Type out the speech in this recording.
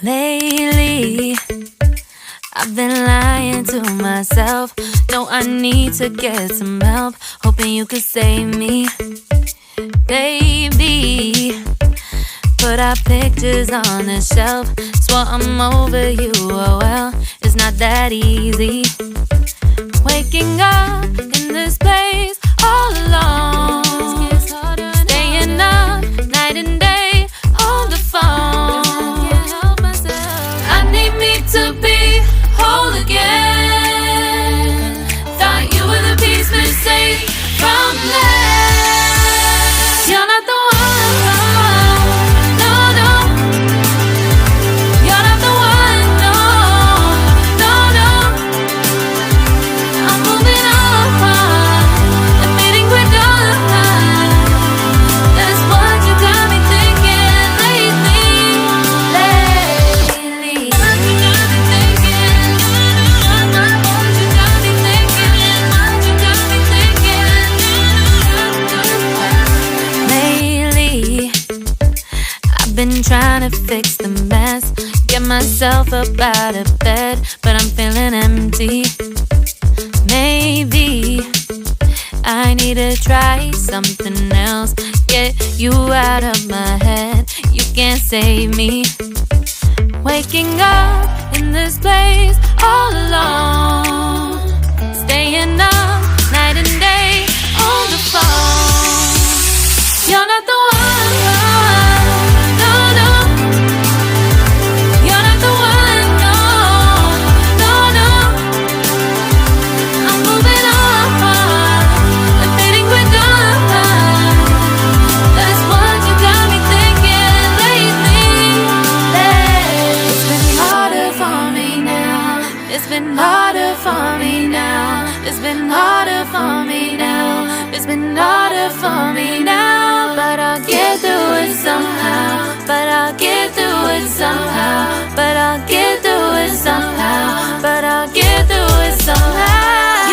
Lately, I've been lying to myself. No, I need to get some help. Hoping you could save me, baby. Put our pictures on the shelf. Swore I'm over you, oh well, it's not that easy. Waking up in this place all alone, staying up night and day on the phone. I need me to be whole again. Thought you were the piece missing from last. You're not the one, no, no. You're not the one, no, no, no. I'm moving on, admitting we're done. That's what you got me thinking lately. What you got me thinking. What you got me thinking. What you got me thinking. Lately, I've been trying to fix the mess, get myself up out of bed, but I'm feeling empty. Maybe I need to try something else. Get you out of my head, you can't save me. Waking up in this place all alone, staying up night and day on the phone. You're not the one, no, no. You're not the one, no, no, no. I'm moving on, admitting we're done. That's what you got me thinking lately. It's been harder for me now. It's been harder for me now. It's been harder for me now. It's been harder for me now. But I'll get through it somehow. But I'll get through it somehow. But I'll get through it somehow. But I'll get through it somehow.